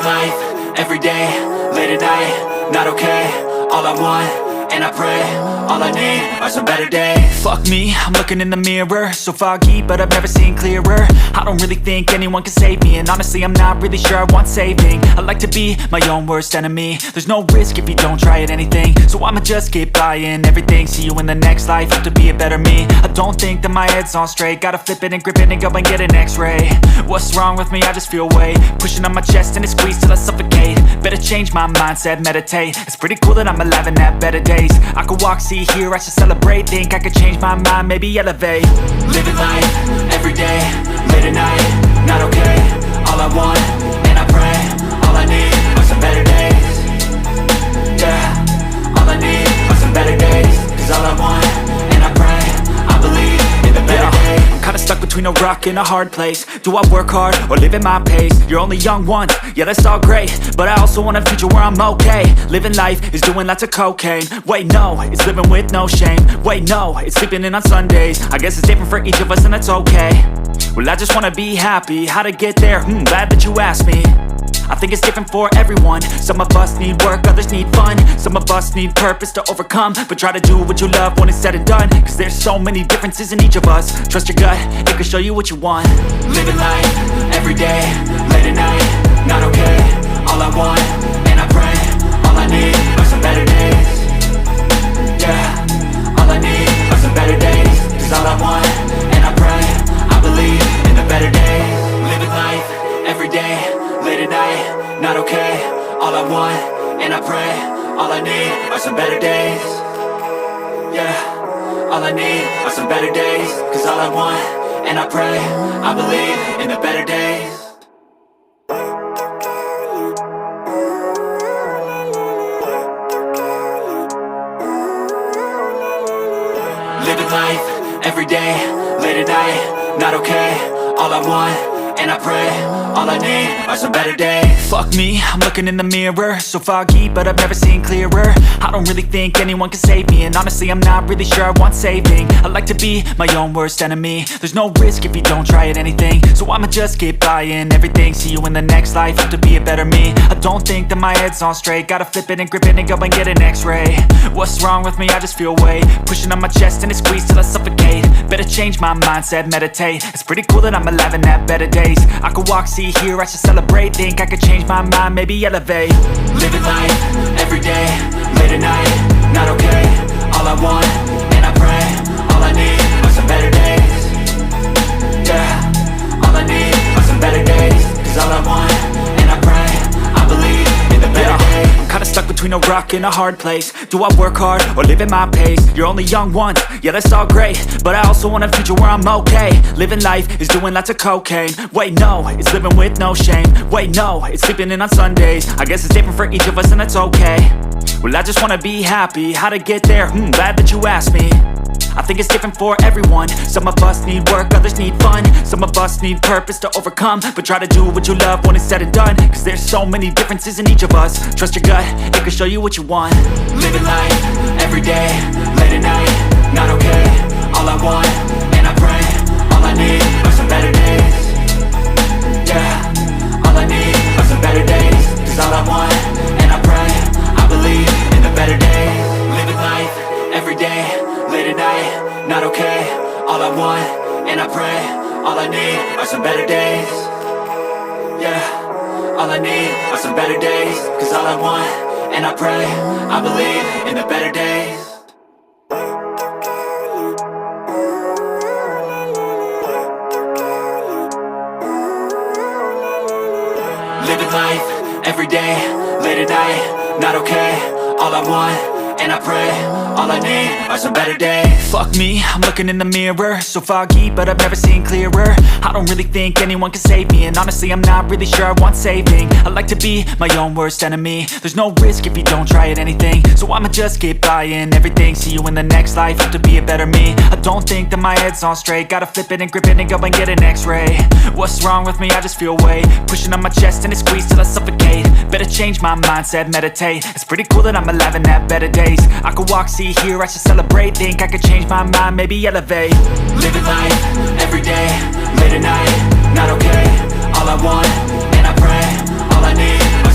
life, every day, late at night, not okay. All I want, and I pray, all I need are some better days. Fuck me, I'm looking in the mirror, so foggy, but I've never seen clearer. I don't really think anyone can save me, and honestly I'm not really sure I want saving. I like to be my own worst enemy. There's no risk if you don't try at anything, so I'ma just keep buying everything. See you in the next life, have to be a better me. I don't think that my head's on straight, gotta flip it and grip it and go and get an x-ray. What's wrong with me? I just feel weight pushing on my chest and it squeezes till I suffocate. Better change my mindset, meditate. It's pretty cool that I'm alive and have better days. I could walk, see, hear, I should celebrate. Think I could change my mind, maybe elevate. Living life, every day, late at night, not okay. All I want, and I pray, all I need are some better days. Yeah, all I need are some better days. Cause all I want, and I pray, I believe in the better days. I'm kinda stuck between a rock and a hard place. Do I work hard or live at my pace? You're only young once, yeah that's all great, but I also want a future where I'm okay. Living life is doing lots of cocaine. Wait no, it's living with no shame. Wait no, it's sleeping in on Sundays. I guess it's different for each of us and that's okay. Well I just wanna be happy, how to get there? Glad that you asked me. I think it's different for everyone. Some of us need work, others need fun. Some of us need purpose to overcome. But try to do what you love when it's said and done, cause there's so many differences in each of us. Trust your gut, it can show you what you want. Living life, every day, late at night, not okay. All I want, and I pray, all I need are some better days. Yeah, all I need are some better days. Cause all I want, and I pray, I believe in the better days. Living life, every day, late at night, not okay. All I want, and I pray, all I need are some better days. Yeah, all I need are some better days. Cause all I want, and I pray, I believe in the better days. Living life, every day, late at night, not okay. All I want, and I pray, all I need are some better days. Fuck me, I'm looking in the mirror, so foggy, but I've never seen clearer. I don't really think anyone can save me, and honestly I'm not really sure I want saving. I like to be my own worst enemy. There's no risk if you don't try at anything, so I'ma just keep buying everything. See you in the next life, have to be a better me. I don't think that my head's on straight, gotta flip it and grip it and go and get an x-ray. What's wrong with me? I just feel weight pushing on my chest and it squeezes till I suffocate. Better change my mindset, meditate. It's pretty cool that I'm alive and have better days. I could walk, see, hear, I should celebrate. Think I could change my mind, maybe elevate. Living life, every day, late at night, not okay. All I want, and I pray, all I need are some better days. Yeah, all I need are some better days. Cause all I want, and I pray, I believe in the better days. I'm kinda stuck between a rock and a hard place. Do I work hard or live at my pace? You're only young once, yeah that's all great, but I also want a future where I'm okay. Living life is doing lots of cocaine. Wait no, it's living with no shame. Wait no, it's sleeping in on Sundays. I guess it's different for each of us and that's okay. Well I just wanna be happy, how to get there? Glad that you asked me. I think it's different for everyone. Some of us need work, others need fun. Some of us need purpose to overcome. But try to do what you love when it's said and done, cause there's so many differences in each of us. Trust your gut, it can show you what you want. Living life, every day, late at night, not okay. All I want, and I pray, all I need are some better days. Yeah, all I need are some better days. Cause all I want, and I pray, I believe in the better days. Living life, every day, late at night, not okay. All I want, and I pray, all I need are some better days. Yeah, all I need are some better days. Cause all I want, and I pray, I believe in the better days. Living life, every day, late at night, not okay. All I want, and I pray, all I need are some better days. Fuck me, I'm looking in the mirror, so foggy, but I've never seen clearer. I don't really think anyone can save me, and honestly I'm not really sure I want saving. I like to be my own worst enemy. There's no risk if you don't try at anything, so I'ma just keep buying everything. See you in the next life, have to be a better me. I don't think that my head's on straight, gotta flip it and grip it and go and get an x-ray. What's wrong with me? I just feel weight pushing on my chest and it squeezes till I suffocate. Better change my mindset, meditate. It's pretty cool that I'm alive and have better days. I could walk, see, hear, I should celebrate. Think I could change my mind, maybe elevate. Living life, every day, late at night, not okay. All I want, and I pray, all I need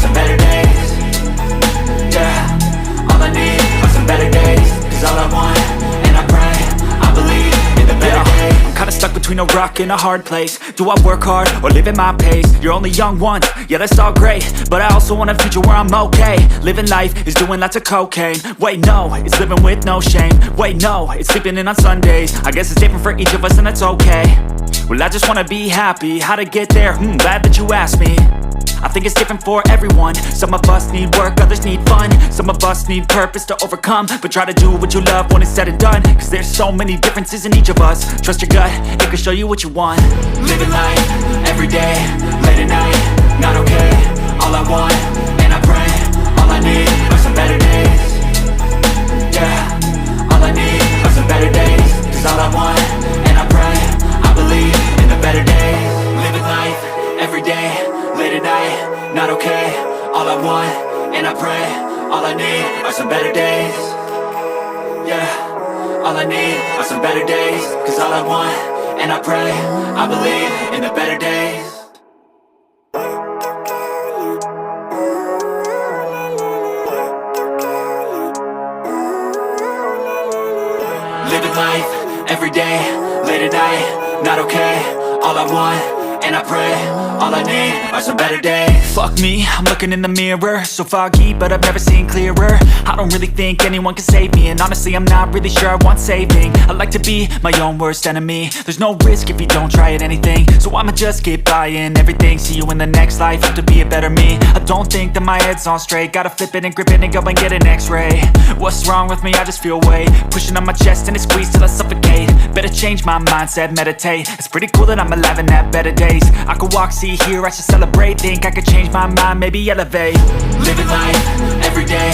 between a rock and a hard place. Do I work hard or live at my pace? You're only young once, yeah that's all great, but I also want a future where I'm okay. Living life is doing lots of cocaine. Wait no, it's living with no shame. Wait no, it's sleeping in on Sundays. I guess it's different for each of us and that's okay. Well I just wanna be happy, how to get there? Glad that you asked me. I think it's different for everyone. Some of us need work, others need fun. Some of us need purpose to overcome. But try to do what you love when it's said and done, cause there's so many differences in each of us. Trust your gut, it can show you what you want. Living life, everyday, late at night, not okay. All I want, and I pray, all I need are some better days. Yeah, all I need are some better days. Cause all I want, and I pray, I believe in the better days. Living life, everyday, late at night, not okay. All I want, and I pray, all I need are some better days. Yeah, all I need are some better days. Cause all I want, and I pray, I believe in the better days. Living life, everyday, late at night, not okay. All I want, and I pray, all I need are some better days. Fuck me, I'm looking in the mirror, so foggy, but I've never seen clearer. I don't really think anyone can save me, and honestly I'm not really sure I want saving. I like to be my own worst enemy. There's no risk if you don't try at anything, so I'ma just keep buying everything. See you in the next life, have to be a better me. I don't think that my head's on straight, gotta flip it and grip it and go and get an x-ray. What's wrong with me? I just feel weight pushing on my chest and it squeezes till I suffocate. Better change my mindset, meditate. It's pretty cool that I'm alive and have better days. I could walk, see, hear, I should celebrate. Think I could change my mind, maybe elevate. Living life, everyday,